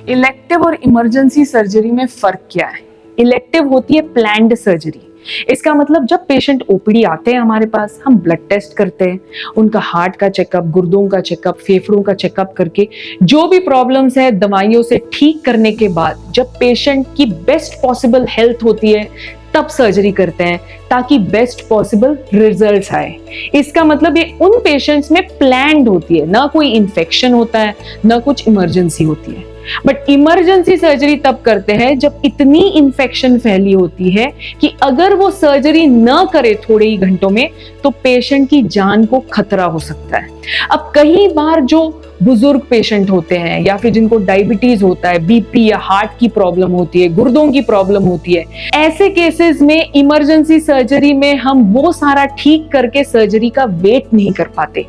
Elective और emergency surgery में फर्क क्या है? इलेक्टिव होती है प्लान्ड सर्जरी। इसका मतलब जब पेशेंट ओपीडी आते हैं हमारे पास, हम ब्लड टेस्ट करते हैं, उनका हार्ट का चेकअप, गुर्दों का चेकअप, फेफड़ों का चेकअप करके जो भी प्रॉब्लम्स है दवाइयों से ठीक करने के बाद जब पेशेंट की बेस्ट पॉसिबल हेल्थ होती है तब सर्जरी करते हैं ताकि बेस्ट पॉसिबल रिजल्ट्स आए। इसका मतलब ये उन पेशेंट्स में प्लान्ड होती है, ना कोई इन्फेक्शन होता है ना कुछ इमरजेंसी होती है। बट इमरजेंसी सर्जरी तब करते हैं जब इतनी इन्फेक्शन फैली होती है कि अगर वो सर्जरी न करे थोड़े ही घंटों में तो पेशेंट की जान को खतरा हो सकता है। अब कई बार जो बुजुर्ग पेशेंट होते हैं या फिर जिनको डायबिटीज होता है, बीपी या हार्ट की प्रॉब्लम होती है, गुर्दों की प्रॉब्लम होती है, ऐसे केसेस में इमरजेंसी सर्जरी में हम वो सारा ठीक करके सर्जरी का वेट नहीं कर पाते।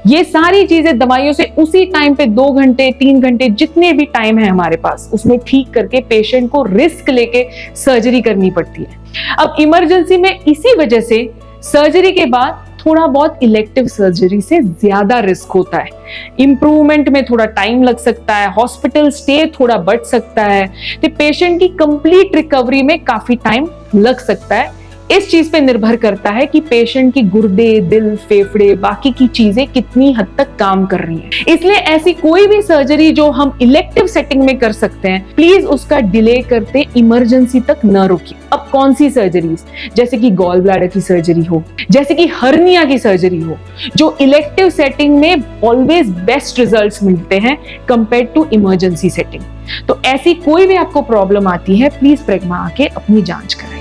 ये सारी चीजें दवाइयों से उसी टाइम पे 2 घंटे 3 घंटे जितने भी टाइम है हमारे पास उसमें ठीक करके पेशेंट को रिस्क लेके सर्जरी करनी पड़ती है। अब इमरजेंसी में इसी वजह से सर्जरी के बाद थोड़ा बहुत इलेक्टिव सर्जरी से ज्यादा रिस्क होता है। इंप्रूवमेंट में थोड़ा टाइम लग सकता है, हॉस्पिटल स्टे थोड़ा बढ़ सकता है, तो पेशेंट की कंप्लीट रिकवरी में काफी टाइम लग सकता है। इस चीज पे निर्भर करता है कि पेशेंट की गुर्दे, दिल, फेफड़े, बाकी की चीजें कितनी हद तक काम कर रही हैं। इसलिए ऐसी कोई भी सर्जरी जो हम इलेक्टिव सेटिंग में कर सकते हैं, प्लीज उसका डिले करते इमरजेंसी तक न रोकिए। अब कौन सी सर्जरीज, जैसे कि गॉल ब्लैडर की सर्जरी हो, जैसे कि हर्निया की सर्जरी हो, जो इलेक्टिव सेटिंग में ऑलवेज बेस्ट रिजल्ट्स मिलते हैं कंपेयर टू इमरजेंसी सेटिंग। तो ऐसी कोई भी आपको प्रॉब्लम आती है, प्लीज प्रेग्मा आके अपनी जांच करें।